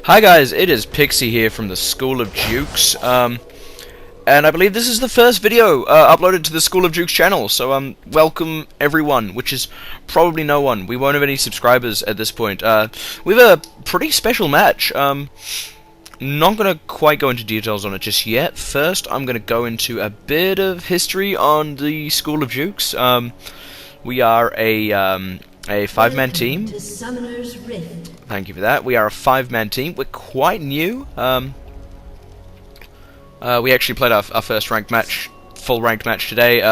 Hi guys, it is Pixie here from the School of Jukes, and I believe this is the first video uploaded to the School of Jukes channel, so welcome everyone, which is probably no one. We won't have any subscribers at this point. We have a pretty special match. Not going to quite go into details on it just yet. First, I'm going to go into a bit of history on the School of Jukes. We are a five-man team. Thank you for that. We are a five-man team. We're quite new. We actually played our first ranked match, full ranked match today.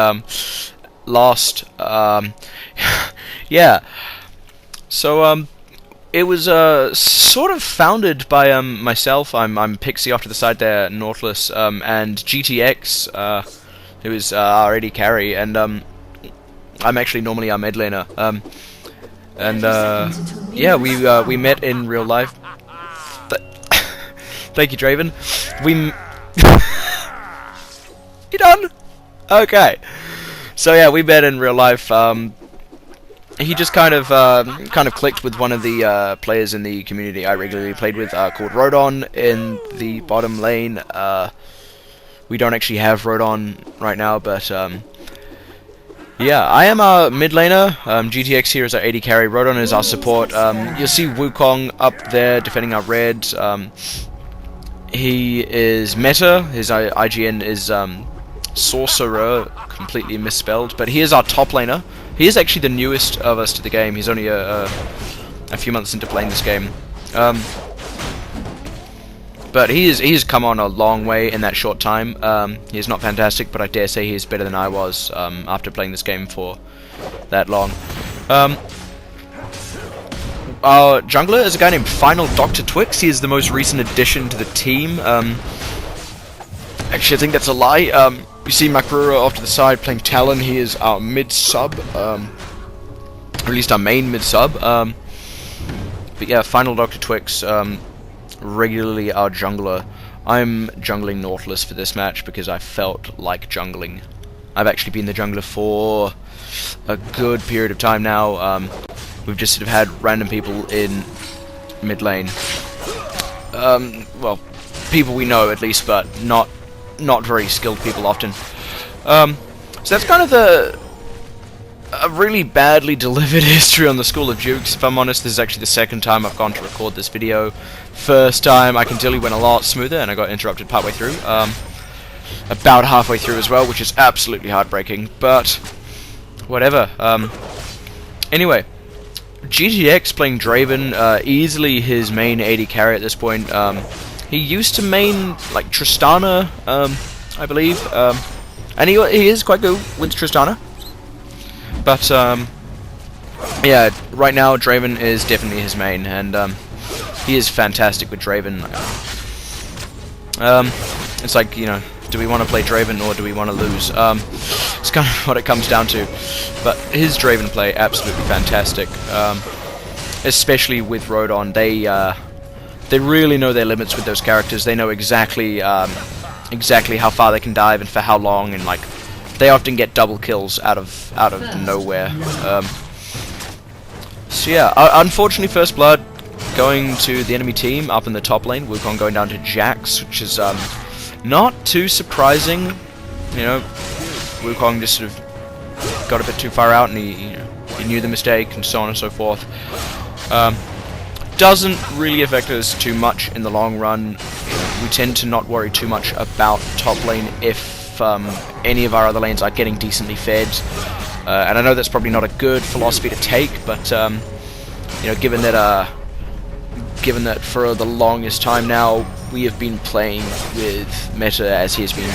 Lost. Yeah. So it was sort of founded by myself. I'm Pixie off to the side there, Nautilus, and GTX, who is our AD carry, and I'm actually normally our mid laner. Yeah, we met in real life. Thank you, Draven. You done? Okay. So yeah, we met in real life. He just kind of clicked with one of the players in the community I regularly played with, called Rodon in the bottom lane. We don't actually have Rodon right now, but yeah, I am our mid laner. GTX here is our AD carry. Rodon is our support. You'll see Wukong up there defending our red. He is meta. His IGN is sorcerer, completely misspelled. But he is our top laner. He is actually the newest of us to the game. He's only a few months into playing this game. But he's come on a long way in that short time. He is not fantastic, but I dare say he is better than I was after playing this game for that long. Our jungler is a guy named Final Dr. Twix. He is the most recent addition to the team. Actually, I think that's a lie. You see Makrura off to the side playing Talon. He is our mid-sub. Or at least our main mid-sub. But yeah, Final Dr. Twix, regularly our jungler. I'm jungling Nautilus for this match because I felt like jungling. I've actually been the jungler for a good period of time now. We've just sort of had random people in mid lane. Well, people we know at least, but not very skilled people often. So that's kind of a really badly delivered history on the School of Jukes. If I'm honest, this is actually the second time I've gone to record this video. First time, I can tell you went a lot smoother, and I got interrupted partway through. About halfway through as well, which is absolutely heartbreaking, but whatever. Anyway, GTX playing Draven, easily his main AD carry at this point. He used to main, like, Tristana, I believe, and he is quite good with Tristana. But, yeah, right now Draven is definitely his main, and he is fantastic with Draven. It's like, you know, do we want to play Draven or do we want to lose? It's kind of what it comes down to. But his Draven play, absolutely fantastic. Especially with Rodon, they really know their limits with those characters. They know exactly how far they can dive and for how long, and like they often get double kills out of nowhere. So yeah, unfortunately, first blood going to the enemy team up in the top lane. Wukong going down to Jax, which is not too surprising. You know, Wukong just sort of got a bit too far out, and he knew the mistake, and so on and so forth. Doesn't really affect us too much in the long run. We tend to not worry too much about top lane if any of our other lanes are getting decently fed. And I know that's probably not a good philosophy to take, but you know, given that for the longest time now we have been playing with meta as he has been,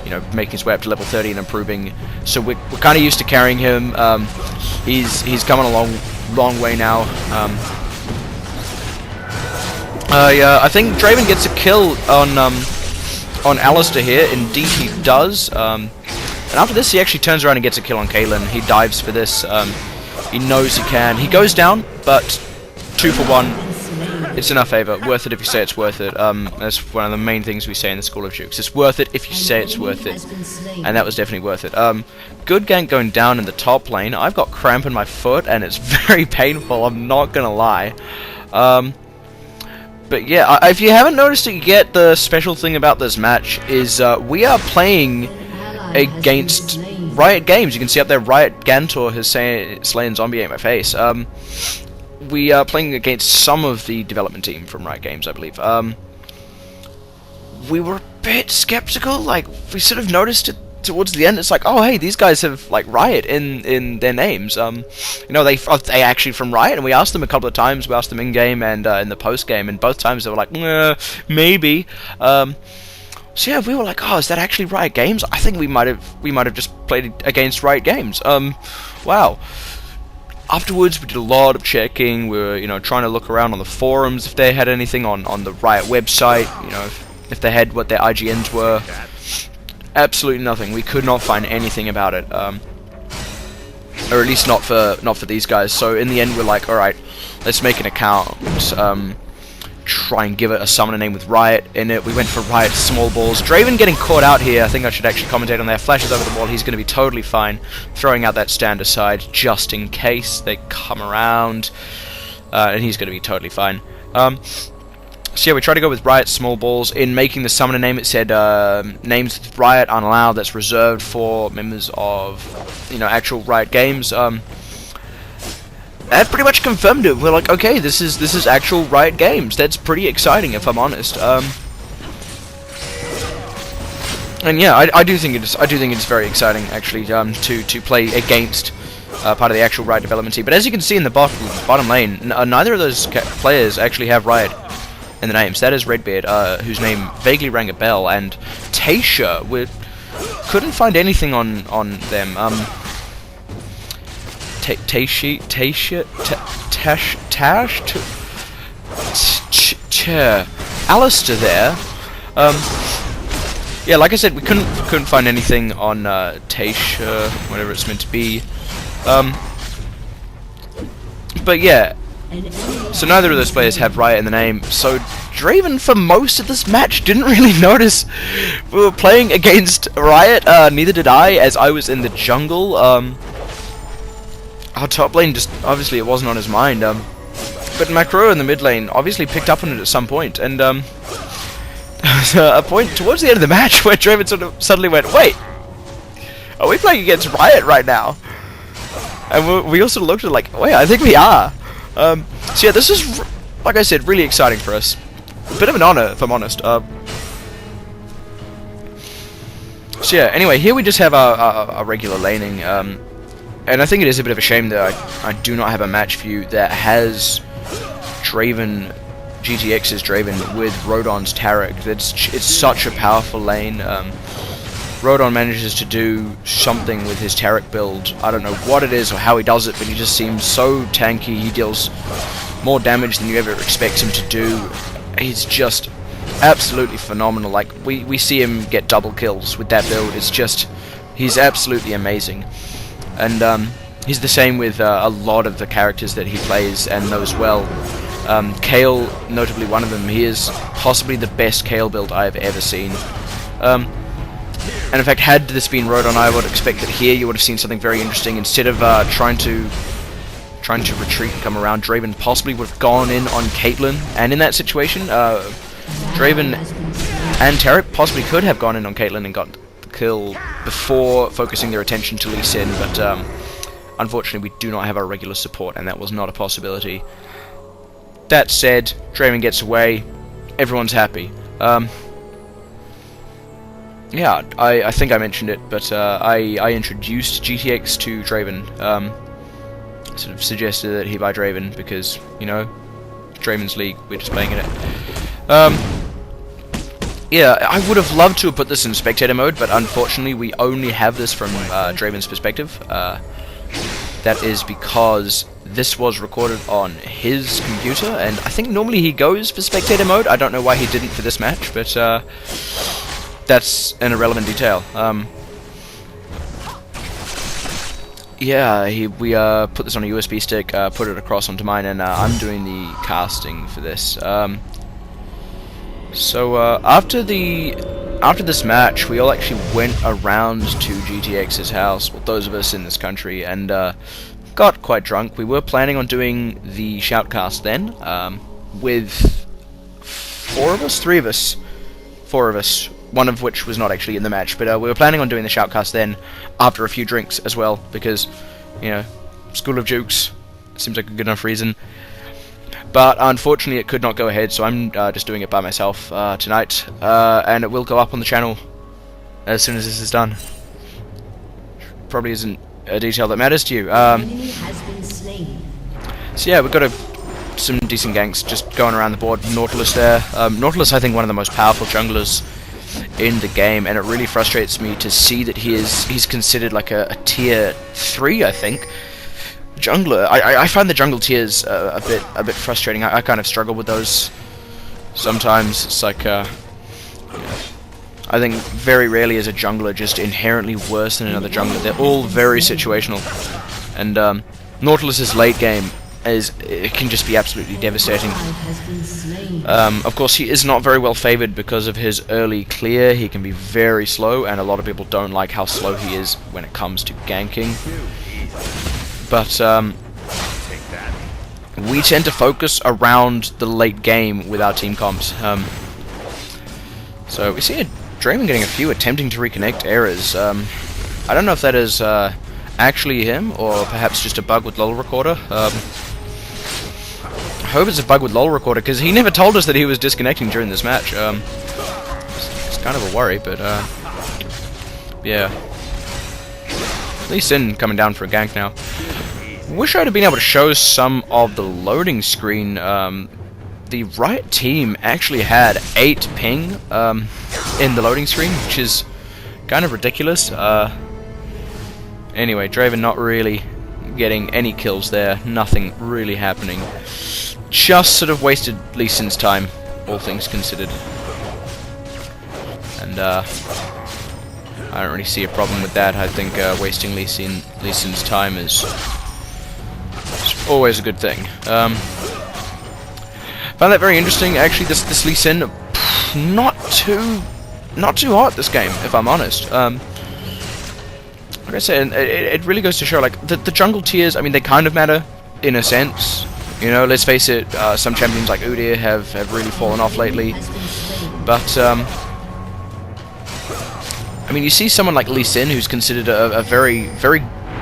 you know, making his way up to level 30 and improving, so we're kind of used to carrying him. He's coming a long way now. Yeah, I think Draven gets a kill on Alistair here. Indeed he does. And after this he actually turns around and gets a kill on Kaylin. He dives for this. He knows he can. He goes down, but 2 for 1. It's in our favour. Worth it if you say it's worth it. That's one of the main things we say in the School of Jukes. It's worth it if you say it's worth it. And that was definitely worth it. Good gank going down in the top lane. I've got cramp in my foot and it's very painful, I'm not gonna lie. But yeah, if you haven't noticed it yet, the special thing about this match is we are playing against Riot Games. You can see up there, Riot Gantor has slain zombie ate my face. We are playing against some of the development team from Riot Games, I believe. We were a bit skeptical, like, we sort of noticed it towards the end. It's like, oh hey, these guys have, like, Riot in their names. You know, they actually from Riot, and we asked them a couple of times. We asked them in-game and in the post-game, and both times they were like, maybe. So yeah, we were like, oh, is that actually Riot Games? I think we might have just played against Riot Games. Wow. Afterwards, we did a lot of checking. We were, you know, trying to look around on the forums if they had anything on the Riot website. You know, if they had what their IGNs were. Absolutely nothing. We could not find anything about it, or at least not for these guys. So in the end, we're like, all right, let's make an account. Try and give it a summoner name with Riot in it. We went for Riot Small Balls. Draven getting caught out here. I think I should actually commentate on that. Flashes over the wall. He's going to be totally fine. Throwing out that stand aside just in case they come around. And he's going to be totally fine. So yeah, we tried to go with Riot Small Balls. In making the summoner name, it said names with Riot aren't allowed. That's reserved for members of, you know, actual Riot Games. That pretty much confirmed it. We're like, okay, this is actual Riot Games. That's pretty exciting, if I'm honest. And yeah, I do think it's very exciting actually to play against part of the actual Riot development team. But as you can see in the bottom lane, neither of those players actually have Riot in the names. That is Redbeard, whose name vaguely rang a bell, and Tasha. We couldn't find anything on them. Alistair there. Yeah, like I said, we couldn't find anything on Tasha, whatever it's meant to be. But yeah, so neither of those players have Riot in the name. So Draven for most of this match didn't really notice we were playing against Riot. Neither did I, as I was in the jungle. Our top lane just, obviously it wasn't on his mind, but Macro in the mid lane obviously picked up on it at some point, and there was a point towards the end of the match where Draven sort of suddenly went, wait, are we playing against Riot right now? And we also looked at it like, wait, I think we are. So yeah, this is, like I said, really exciting for us. A bit of an honor, if I'm honest. So yeah, anyway, here we just have our regular laning, and I think it is a bit of a shame that I do not have a match view that has Draven, GTX's Draven with Rodon's Taric. It's such a powerful lane. Rodon manages to do something with his Taric build. I don't know what it is or how he does it, but he just seems so tanky. He deals more damage than you ever expect him to do. He's just absolutely phenomenal. Like, we see him get double kills with that build. It's just, he's absolutely amazing. And he's the same with a lot of the characters that he plays and knows well. Kale, notably one of them. He is possibly the best Kale build I've ever seen. And in fact, had this been Rodon, I would expect that here you would have seen something very interesting. Instead of trying to retreat and come around, Draven possibly would have gone in on Caitlyn. And in that situation, Draven and Taric possibly could have gone in on Caitlyn and got kill before focusing their attention to Lee Sin, but unfortunately we do not have our regular support, and that was not a possibility. That said, Draven gets away, everyone's happy. Yeah, I think I mentioned it, but I introduced GTX to Draven, sort of suggested that he buy Draven because, you know, Draven's League, we're just playing in it. Yeah, I would have loved to have put this in spectator mode, but unfortunately we only have this from Draven's perspective. That is because this was recorded on his computer, and I think normally he goes for spectator mode. I don't know why he didn't for this match, but that's an irrelevant detail. Yeah, we put this on a USB stick, put it across onto mine, and I'm doing the casting for this. So after this match, we all actually went around to GTX's house, well, those of us in this country, and got quite drunk. We were planning on doing the shoutcast then, with 4 of us? 3 of us. 4 of us. One of which was not actually in the match, but we were planning on doing the shoutcast then, after a few drinks as well, because, you know, School of Jukes seems like a good enough reason. But unfortunately it could not go ahead, so I'm just doing it by myself tonight, and it will go up on the channel as soon as this is done. Probably isn't a detail that matters to you. So yeah, we've got some decent ganks just going around the board. Nautilus there. Nautilus, I think, one of the most powerful junglers in the game, and it really frustrates me to see that he's considered like a tier 3, I think, jungler. I find the jungle tiers a bit frustrating. I kind of struggle with those sometimes. It's like I think very rarely is a jungler just inherently worse than another jungler. They're all very situational, and Nautilus's late game it can just be absolutely devastating. Of course, he is not very well favored because of his early clear. He can be very slow, and a lot of people don't like how slow he is when it comes to ganking. But we tend to focus around the late game with our team comps. So we see Draven getting a few attempting to reconnect errors. I don't know if that is actually him, or perhaps just a bug with LOL Recorder. I hope it's a bug with LOL Recorder, because he never told us that he was disconnecting during this match. It's kind of a worry, but yeah. Lee Sin coming down for a gank now. Wish I'd have been able to show some of the loading screen. The Riot team actually had 8 ping in the loading screen, which is kind of ridiculous. Anyway, Draven not really getting any kills there. Nothing really happening. Just sort of wasted Lee Sin's time, all things considered. And I don't really see a problem with that. I think wasting Lee Sin's time is always a good thing. Found that very interesting. Actually, this Lee Sin, not too hot this game, if I'm honest. Like I said, it really goes to show, like, the jungle tiers. I mean, they kind of matter in a sense. You know, let's face it. Some champions like Udyr have really fallen off lately. But I mean, you see someone like Lee Sin, who's considered a very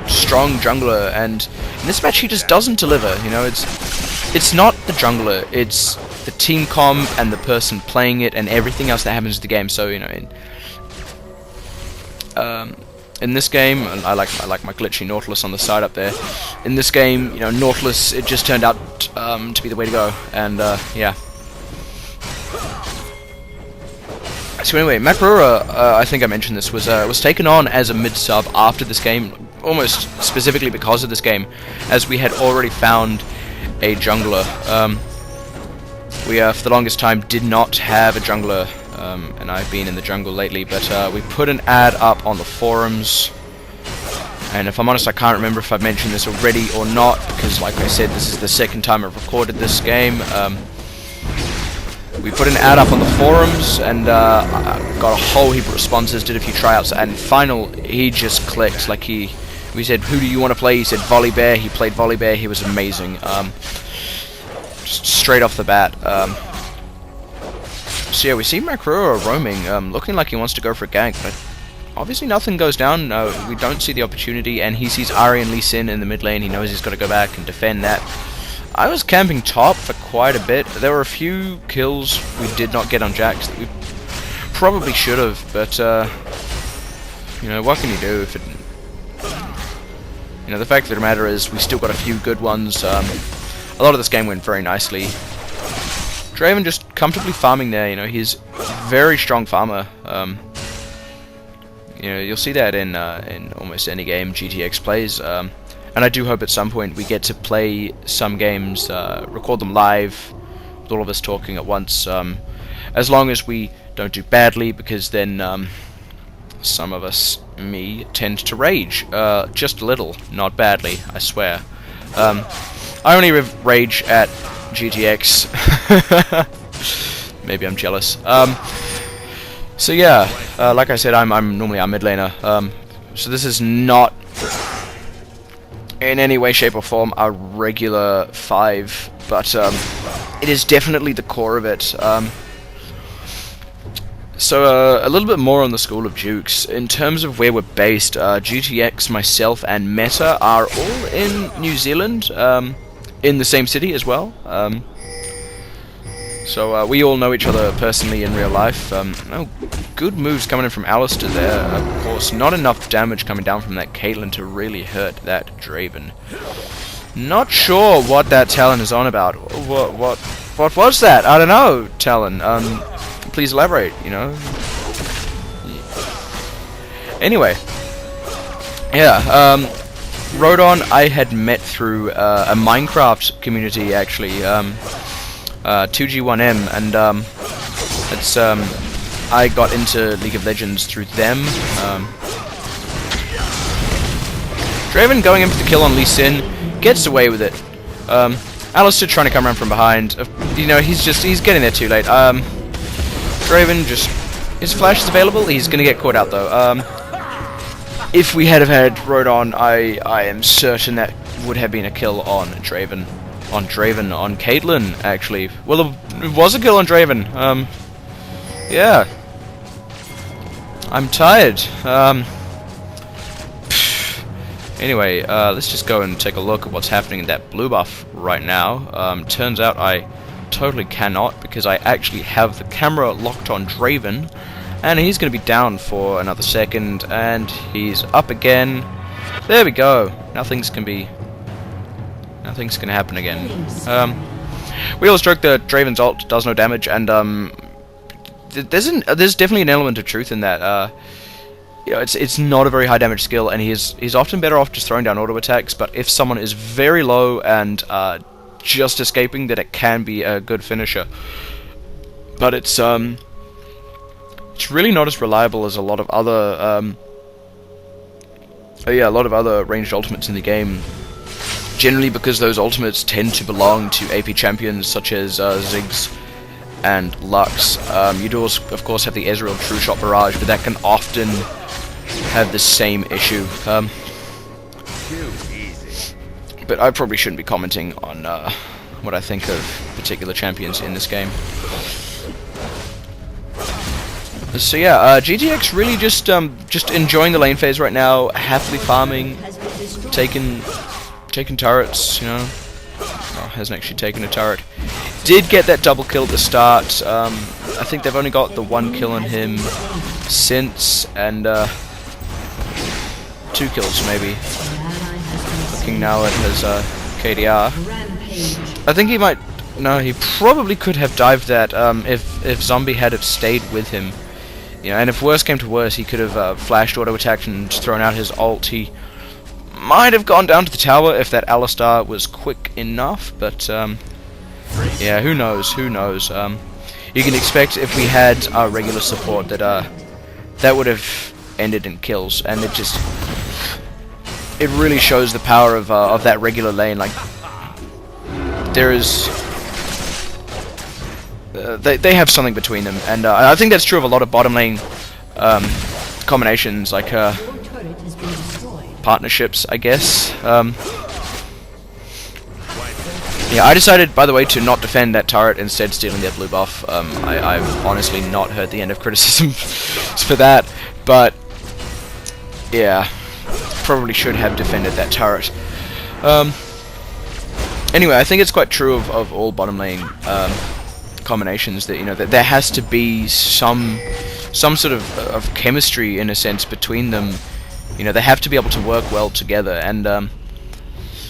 strong jungler, and in this match he just doesn't deliver. You know, it's not the jungler, it's the team comm and the person playing it and everything else that happens in the game. So, you know, in this game, and I like my glitchy Nautilus on the side up there. In this game, you know, Nautilus, it just turned out to be the way to go, and yeah. So anyway, Makrura, I think I mentioned this, was taken on as a mid-sub after this game, almost specifically because of this game, as we had already found a jungler. We, for the longest time, did not have a jungler, and I've been in the jungle lately, but we put an ad up on the forums, and if I'm honest, I can't remember if I've mentioned this already or not, because like I said, this is the second time I've recorded this game. We put an ad up on the forums, and got a whole heap of responses, did a few tryouts, and final, he just clicked. Like, we said, who do you want to play? He said Volibear. He played Volibear. He was amazing. Just straight off the bat. So yeah, we see Makrura roaming, looking like he wants to go for a gank, but obviously nothing goes down. We don't see the opportunity, and he sees Ahri and Lee Sin in the mid lane. He knows he's got to go back and defend that. I was camping top for quite a bit. There were a few kills we did not get on Jax that we probably should have, but you know, what can you do if it... You know, the fact of the matter is we still got a few good ones. A lot of this game went very nicely. Draven just comfortably farming there. You know, he's a very strong farmer. You know, you'll see that in almost any game GTX plays. And I do hope at some point we get to play some games, record them live, with all of us talking at once, as long as we don't do badly, because then some of us, me, tend to rage. Just a little, not badly, I swear. I only rage at GTX. Maybe I'm jealous. So yeah, like I said, I'm normally our mid laner. So this is not in any way, shape, or form a regular 5, but it is definitely the core of it. So, a little bit more on the School of Jukes. In terms of where we're based, GTX, myself, and Meta are all in New Zealand, in the same city as well. So we all know each other personally in real life. Oh, good moves coming in from Alistair there. Of course, not enough damage coming down from that Caitlyn to really hurt that Draven. Not sure what that Talon is on about. What was that? I don't know, Talon. Please elaborate, you know. Anyway, yeah, Rodon I had met through a Minecraft community, actually, 2G1M, and it's I got into League of Legends through them. Draven going in for the kill on Lee Sin, gets away with it. Alistair trying to come around from behind. You know, he's getting there too late. Draven just, his flash is available. He's gonna get caught out though. If we had Rodon, I am certain that would have been a kill on Draven. On Caitlyn, actually. Well, it was a kill on Draven. Yeah. I'm tired. Anyway, let's just go and take a look at what's happening in that blue buff right now. Turns out I totally cannot, because I actually have the camera locked on Draven, and he's going to be down for another second, and he's up again. There we go. Nothing's going to happen again. Wheel stroke, the Draven's ult does no damage, and there's definitely an element of truth in that. You know, it's not a very high damage skill, and he's often better off just throwing down auto attacks. But if someone is very low and just escaping, then it can be a good finisher. But it's really not as reliable as a lot of other ranged ultimates in the game. Generally, because those ultimates tend to belong to AP champions such as Ziggs and Lux. You do, of course, have the Ezreal True Shot Barrage, but that can often have the same issue. But I probably shouldn't be commenting on what I think of particular champions in this game. So yeah, GTX really just enjoying the lane phase right now, happily farming, taking turrets, you know. Oh, hasn't actually taken a turret. Did get that double kill at the start. I think they've only got the one kill on him since, and 2 kills maybe. Looking now at his KDR. I think he might... No, he probably could have dived that if Zombie had have stayed with him. You know, and if worse came to worse, he could have flashed auto attack and thrown out his ult. He might have gone down to the tower if that Alistar was quick enough, but yeah, who knows? You can expect if we had our regular support that that would have ended in kills, and it really shows the power of that regular lane. Like, there is they have something between them, and I think that's true of a lot of bottom lane combinations, like partnerships, I guess. Yeah, I decided, by the way, to not defend that turret, instead stealing their blue buff. I've honestly not heard the end of criticism for that, but yeah, probably should have defended that turret. Anyway, I think it's quite true of all bottom lane combinations that, you know, that there has to be some sort of chemistry, in a sense, between them. You know, they have to be able to work well together, and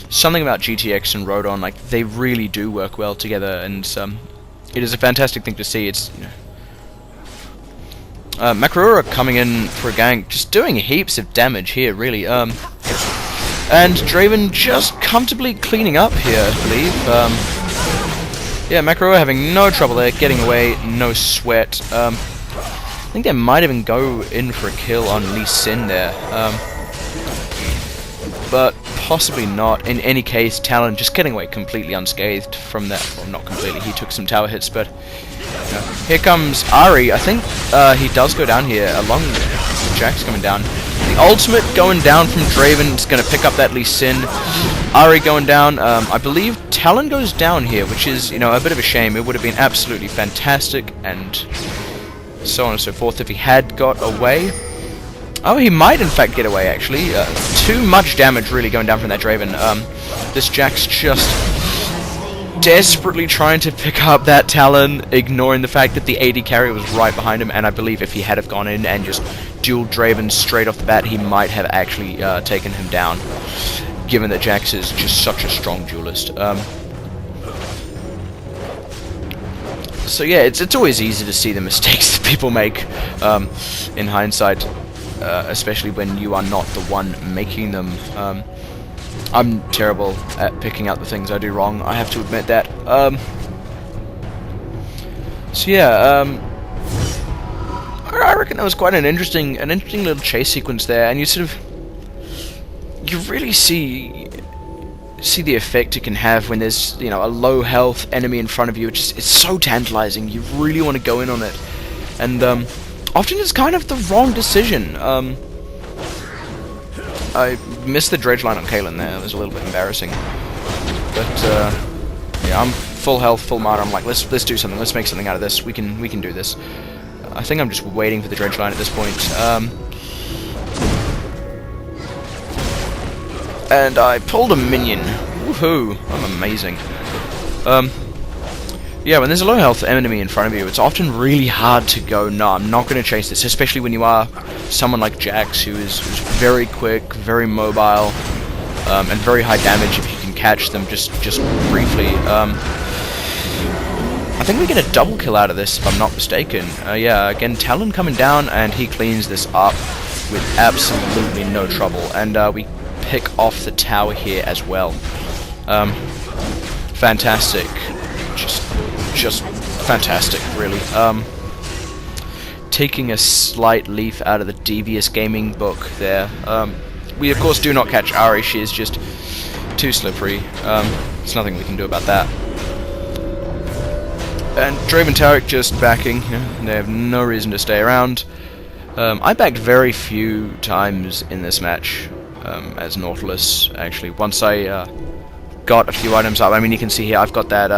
something about GTX and Rodon, like, they really do work well together, and it is a fantastic thing to see. It's, you know, Makarura coming in for a gank, just doing heaps of damage here, really. And Draven just comfortably cleaning up here, I believe. Yeah, Makarura having no trouble there, getting away, no sweat. I think they might even go in for a kill on Lee Sin there. But possibly not. In any case, Talon just getting away completely unscathed from that. Well, not completely, he took some tower hits, but here comes Ari. I think he does go down here, along with Jack's coming down. The ultimate going down from Draven is going to pick up that Lee Sin. Ari going down. I believe Talon goes down here, which is, you know, a bit of a shame. It would have been absolutely fantastic, and so on and so forth. If he had got away... Oh, he might in fact get away, actually. Too much damage really going down from that Draven. This Jack's just desperately trying to pick up that Talon, ignoring the fact that the AD carry was right behind him, and I believe if he had have gone in and just dueled Draven straight off the bat, he might have actually taken him down, given that Jax is just such a strong duelist. So yeah, it's always easy to see the mistakes that people make in hindsight, especially when you are not the one making them. I'm terrible at picking out the things I do wrong, I have to admit that. So yeah, I reckon that was quite an interesting little chase sequence there, and you really see the effect it can have when there's, you know, a low health enemy in front of you. It's so tantalizing. You really want to go in on it, and often it's kind of the wrong decision. I missed the dredge line on Caitlyn there. It was a little bit embarrassing, but yeah, I'm full health, full mana. I'm like, let's do something. Let's make something out of this. We can do this. I think I'm just waiting for the dredge line at this point. And I pulled a minion. Woohoo! I'm amazing. Yeah, when there's a low health enemy in front of you, it's often really hard to go, no, I'm not going to chase this, especially when you are someone like Jax, who's very quick, very mobile, and very high damage if you can catch them just briefly. I think we get a double kill out of this, if I'm not mistaken. Yeah, again, Talon coming down, and he cleans this up with absolutely no trouble, and we pick off the tower here as well. Fantastic. Just fantastic, really. Taking a slight leaf out of the devious gaming book there. We of course do not catch Ahri. She is just too slippery. There's nothing we can do about that. And Draven Tarek just backing. You know, they have no reason to stay around. I backed very few times in this match as Nautilus, actually. Once I got a few items up. I mean, you can see here I've got that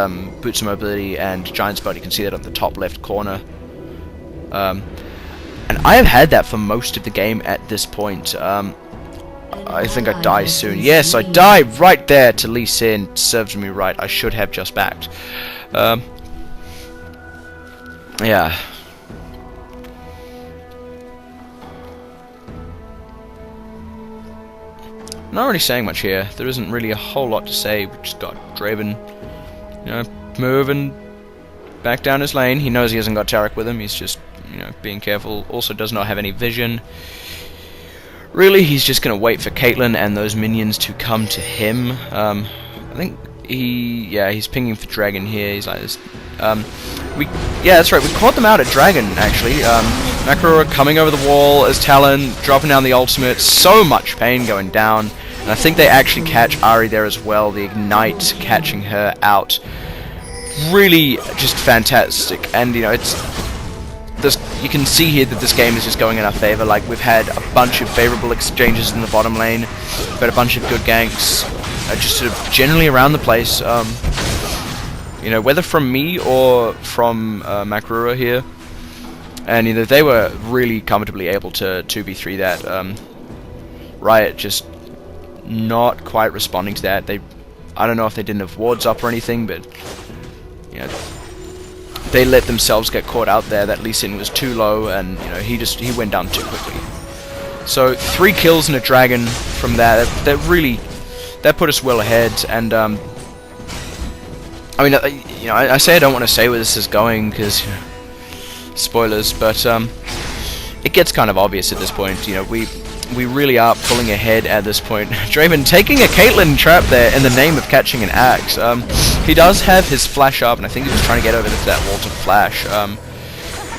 Boots of Mobility and Giant Spot. You can see that on the top left corner. And I have had that for most of the game at this point. I think I die soon. Yes, I die right there to Lee Sin. Serves me right. I should have just backed. Yeah. Not really saying much here. There isn't really a whole lot to say. We just got Draven, you know, moving back down his lane. He knows he hasn't got Tarek with him. He's just, you know, being careful. Also does not have any vision. Really, he's just gonna wait for Caitlyn and those minions to come to him. I think he's pinging for Dragon here. He's like this. Yeah, that's right. We caught them out at Dragon actually. Makarura coming over the wall as Talon, dropping down the ultimate. So much pain going down. And I think they actually catch Ahri there as well. The Ignite catching her out. Really just fantastic. And, you know, you can see here that this game is just going in our favor. Like, we've had a bunch of favorable exchanges in the bottom lane. We've had a bunch of good ganks. Just sort of generally around the place. You know, whether from me or from Makarura here. And, you know, they were really comfortably able to 2v3 that. Riot just not quite responding to that. I don't know if they didn't have wards up or anything, but, you know, they let themselves get caught out there. That Lee Sin was too low, and, you know, he went down too quickly. So 3 kills and a dragon from that. That put us well ahead. And I mean, you know, I say I don't want to say where this is going because, you know, spoilers, but it gets kind of obvious at this point. You know, we really are pulling ahead at this point. Draven taking a Caitlyn trap there in the name of catching an axe. He does have his flash up, and I think he was trying to get over to that wall to flash.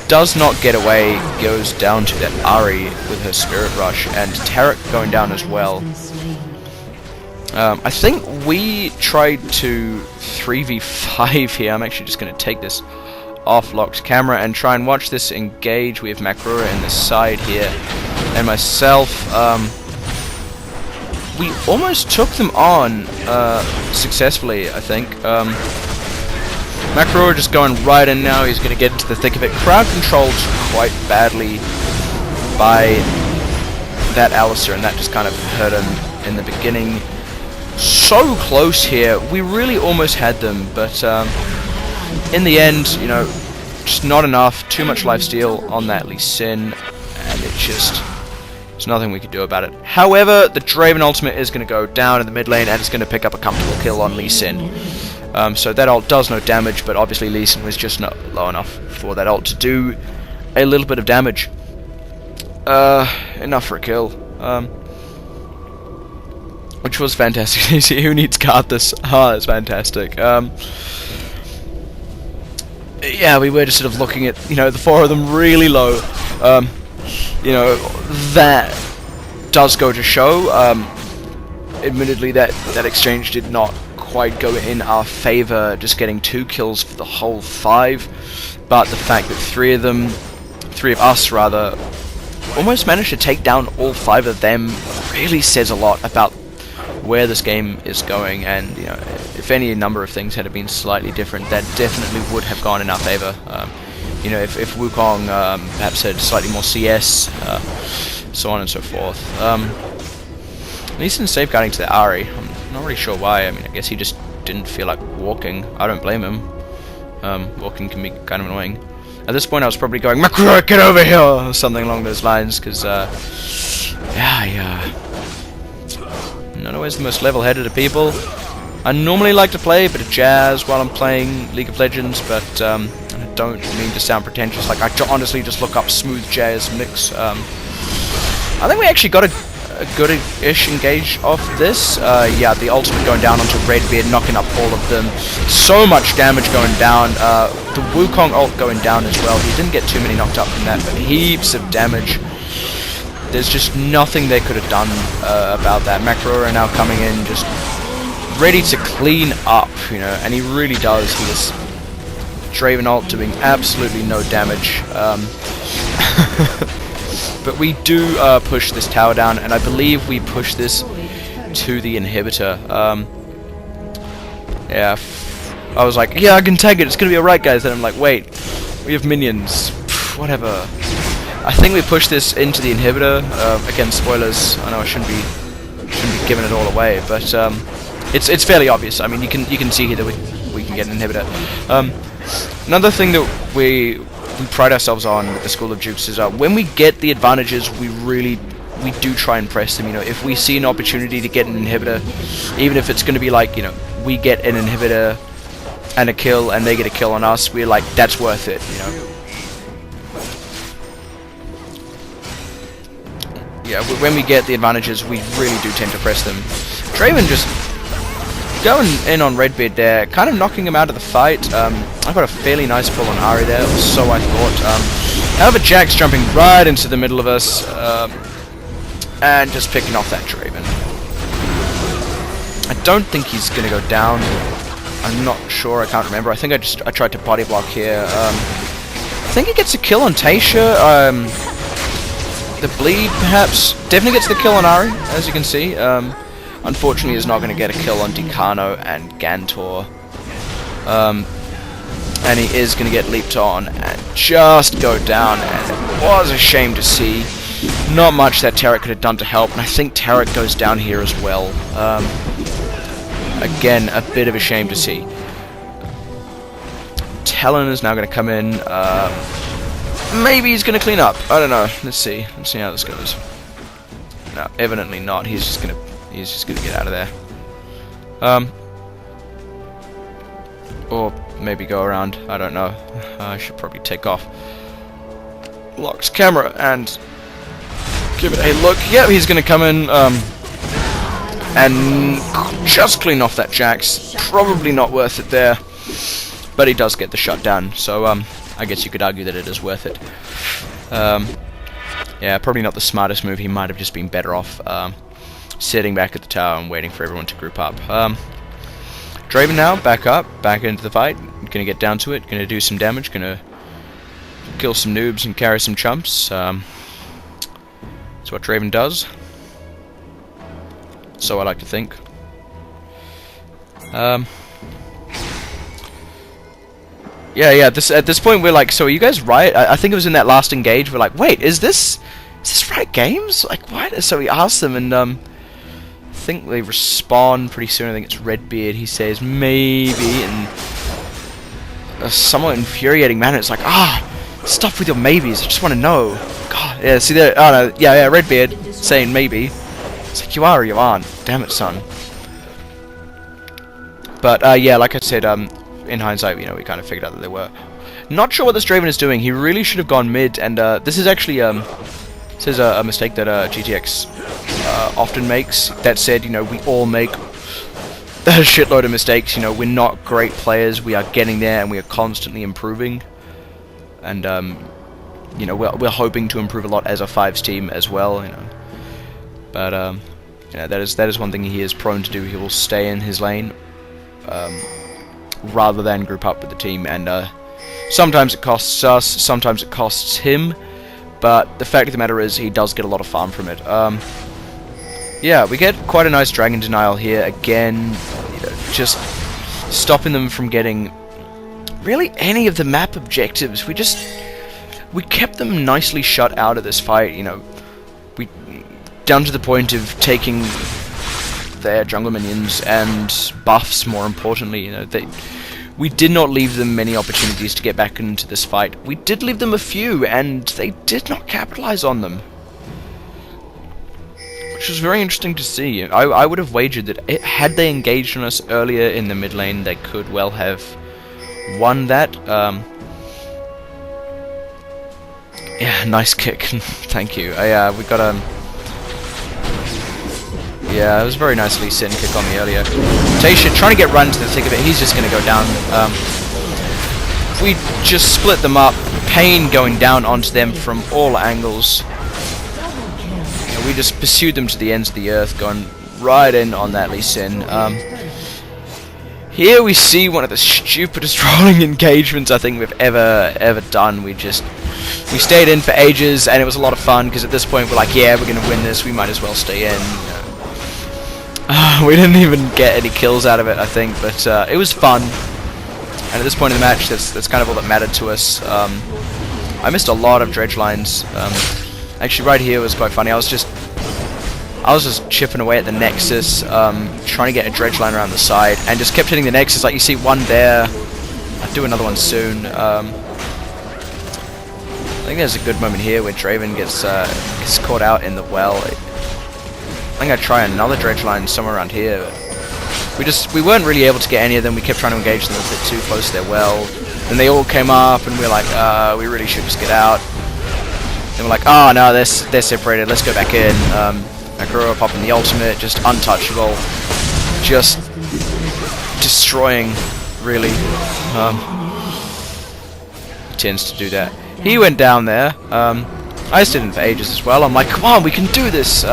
Does not get away, goes down to that Ahri with her Spirit Rush, and Tarek going down as well. I think we tried to 3v5 here. I'm actually just going to take this off locked camera and try and watch this engage. We have Makarura in the side here, and myself. We almost took them on successfully, I think. Macro just going right in now. He's going to get into the thick of it. Crowd controlled quite badly by that Alistair, and that just kind of hurt him in the beginning. So close here. We really almost had them, but in the end, you know, just not enough. Too much lifesteal on that Lee Sin, and there's nothing we could do about it. However, the Draven ultimate is going to go down in the mid lane, and it's going to pick up a comfortable kill on Lee Sin. So that ult does no damage, but obviously Lee Sin was just not low enough for that ult to do a little bit of damage. Enough for a kill. Which was fantastic. You see, who needs Karthus? Ah, that's fantastic. Yeah, we were just sort of looking at, you know, the four of them really low. You know, that does go to show. Admittedly, that exchange did not quite go in our favor, just getting 2 kills for the whole 5. But the fact that 3 of us rather, almost managed to take down all 5 of them really says a lot about where this game is going. And you know, if any number of things had been slightly different, that definitely would have gone in our favor. You know, if Wukong perhaps had slightly more CS, so on and so forth. Lee Sin's safeguarding to the Ahri. I'm not really sure why. I mean, I guess he just didn't feel like walking. I don't blame him. Walking can be kind of annoying. At this point, I was probably going, Macro, get over here! Or something along those lines, because, yeah. Not always the most level-headed of people. I normally like to play a bit of jazz while I'm playing League of Legends, but I don't mean to sound pretentious. Like, I honestly just look up smooth jazz mix. I think we actually got a good-ish engage off this. Yeah, the ultimate going down onto Redbeard, knocking up all of them. So much damage going down. The Wukong ult going down as well. He didn't get too many knocked up from that, but heaps of damage. There's just nothing they could have done about that. Macro are now coming in, just ready to clean up, you know, and he really does. He is Draven ult doing absolutely no damage. But we do push this tower down, and I believe we push this to the inhibitor. Yeah, I was like, yeah, I can take it, it's gonna be alright, guys. And I'm like, wait, we have minions. Pff, whatever. I think we push this into the inhibitor. Again, spoilers. I know I shouldn't be giving it all away, but it's fairly obvious. I mean, you can see here that we can get an inhibitor. Another thing that we pride ourselves on with the School of Jukes is when we get the advantages, we do try and press them. You know, if we see an opportunity to get an inhibitor, even if it's going to be like, you know, we get an inhibitor and a kill, and they get a kill on us, we're like, that's worth it. You know. Yeah, when we get the advantages, we really do tend to press them. Draven just going in on Redbeard there, kind of knocking him out of the fight. I got a fairly nice pull on Ahri there, or so I thought. However, Jack's jumping right into the middle of us, and just picking off that Draven. I don't think he's going to go down. I'm not sure, I can't remember. I think I tried to body block here. I think he gets a kill on Tasha. The bleed, perhaps, definitely gets the kill on Ahri, as you can see. Unfortunately, is not going to get a kill on Decano and Gantor. And he is going to get leaped on and just go down, and it was a shame to see. Not much that Tarek could have done to help, and I think Tarek goes down here as well. Again, a bit of a shame to see. Talon is now going to come in. Maybe he's going to clean up. I don't know. Let's see. Let's see how this goes. No, evidently not. He's just going to get out of there. Or maybe go around. I don't know. I should probably take off Locke's camera and give it a look. Yep, he's going to come in and just clean off that Jax. Probably not worth it there, but he does get the shutdown. So I guess you could argue that it is worth it. Yeah, probably not the smartest move. He might have just been better off sitting back at the tower and waiting for everyone to group up. Draven now, back into the fight. Gonna get down to it, gonna do some damage, gonna kill some noobs and carry some chumps. That's what Draven does. So I like to think. Yeah. At this point, we're like, so are you guys right? I think it was in that last engage. We're like, wait, is this right games? Like, what? So we asked them, and I think they respond pretty soon. I think it's Redbeard. He says maybe, and a somewhat infuriating manner. It's like, stop with your maybes. I just want to know. God, yeah. See there? Oh no, yeah. Redbeard saying maybe. It's like, you are or you aren't. Damn it, son. But yeah, like I said, in hindsight, we kind of figured out that they were. Not sure what this Draven is doing. He really should have gone mid, and this is actually this is a mistake that GTX often makes. That said, we all make a shitload of mistakes. We're not great players. We are getting there, and we are constantly improving. And we're hoping to improve a lot as a 5s team as well. But that is one thing he is prone to do. He will stay in his lane. Rather than group up with the team, and sometimes it costs us, sometimes it costs him, but the fact of the matter is he does get a lot of farm from it. Yeah, we get quite a nice Dragon Denial here again, just stopping them from getting really any of the map objectives. We kept them nicely shut out of this fight. We down to the point of taking their jungle minions and buffs, more importantly. We did not leave them many opportunities to get back into this fight. We did leave them a few, and they did not capitalize on them, which was very interesting to see. I would have wagered that had they engaged on us earlier in the mid lane, they could well have won that. Yeah, nice kick. Thank you. We got yeah, it was very nicely Sin kick on me earlier. Tasha trying to get run to the thick of it. He's just going to go down. We just split them up. Pain going down onto them from all angles. We just pursued them to the ends of the earth, going right in on that Lee Sin. Here we see one of the stupidest rolling engagements I think we've ever done. We stayed in for ages, and it was a lot of fun, because at this point we're like, yeah, we're going to win this. We might as well stay in. We didn't even get any kills out of it, I think, but it was fun. And at this point in the match, that's kind of all that mattered to us. I missed a lot of dredge lines. Actually, right here was quite funny. I was just chipping away at the Nexus, trying to get a dredge line around the side, and just kept hitting the Nexus. Like, you see one there. I'll do another one soon. I think there's a good moment here where Draven gets caught out in the well. I think I'd try another dredge line somewhere around here. We weren't really able to get any of them. We kept trying to engage them a bit too close to their well. Then they all came up, and we were like, we really should just get out. Then we're like, oh no, they're separated. Let's go back in. I grew up in the ultimate, just untouchable, just destroying. Really, tends to do that. He went down there. I just did it for ages as well. I'm like, come on, we can do this.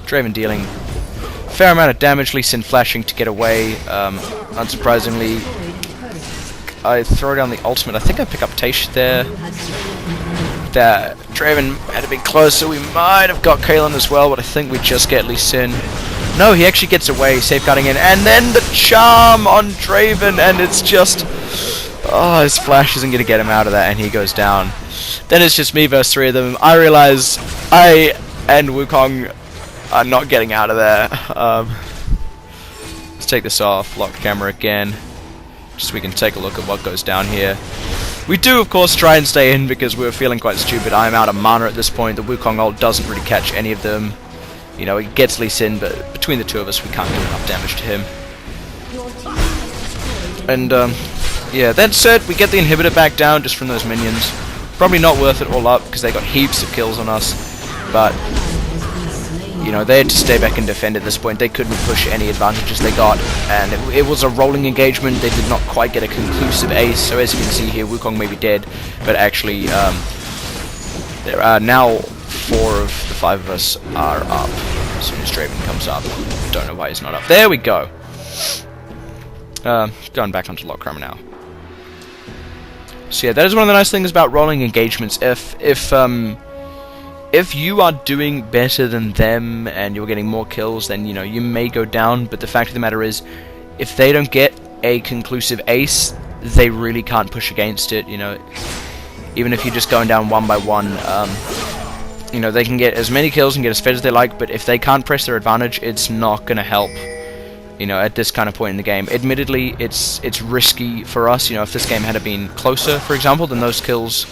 Draven dealing a fair amount of damage, Lee Sin flashing to get away. Unsurprisingly, I throw down the ultimate. I think I pick up Taish there. That Draven had to be closer. We might have got Kalen as well, but I think we just get Lee Sin. No, he actually gets away, safeguarding in, and then the charm on Draven, and it's just... oh, his flash isn't going to get him out of that, and he goes down. Then it's just me versus 3 of them. I realize I and Wukong are not getting out of there. Let's take this off, lock camera again, just so we can take a look at what goes down here. We do, of course, try and stay in because we were feeling quite stupid. I'm out of mana at this point. The Wukong ult doesn't really catch any of them. It gets Lee Sin, but between the two of us, we can't do enough damage to him. And, yeah, that said, we get the inhibitor back down just from those minions. Probably not worth it all up, because they got heaps of kills on us. But, they had to stay back and defend at this point. They couldn't push any advantages they got. And it was a rolling engagement. They did not quite get a conclusive ace. So as you can see here, Wukong may be dead. But actually, there are now 4 of the 5 of us are up. As soon as Draven comes up. Don't know why he's not up. There we go. Going back onto lock camera now. So yeah, that is one of the nice things about rolling engagements. If you are doing better than them and you're getting more kills, then you may go down. But the fact of the matter is, if they don't get a conclusive ace, they really can't push against it, you know. Even if you're just going down one by one, you know, they can get as many kills and get as fed as they like, but if they can't press their advantage, it's not going to help, you know, at this kind of point in the game. Admittedly, it's risky for us, you know, if this game had been closer, for example, then those kills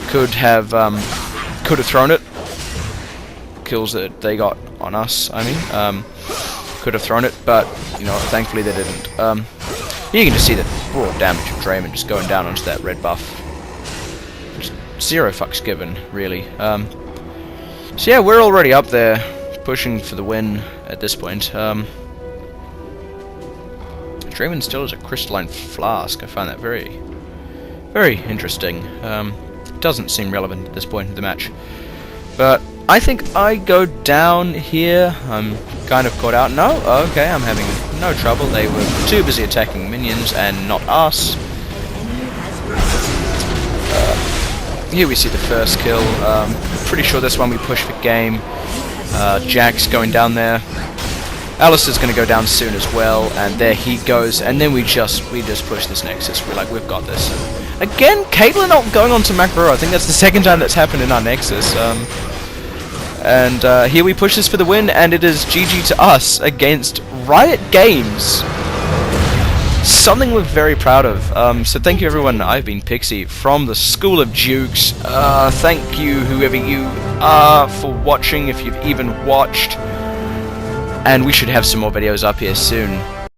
could have thrown it. Kills that they got on us, I mean, could have thrown it, but, you know, thankfully they didn't. You can just see the raw damage of Draven just going down onto that red buff. Just zero fucks given, really. So yeah, we're already up there, pushing for the win at this point. Draven still has a crystalline flask. I find that very, very interesting. Doesn't seem relevant at this point in the match. But I think I go down here. I'm kind of caught out. No? Okay, I'm having no trouble. They were too busy attacking minions and not us. Here we see the first kill. Pretty sure this one we push for game. Jack's going down there. Alistair's going to go down soon as well, and there he goes. And then we just push this Nexus. We're like, we've got this. Again, Caitlyn not going on to Macro. I think that's the second time that's happened in our Nexus. And here we push this for the win, and it is GG to us against Riot Games. Something we're very proud of. So thank you everyone. I've been Pixie from the School of Jukes. Thank you whoever you are for watching, if you've even watched. And we should have some more videos up here soon.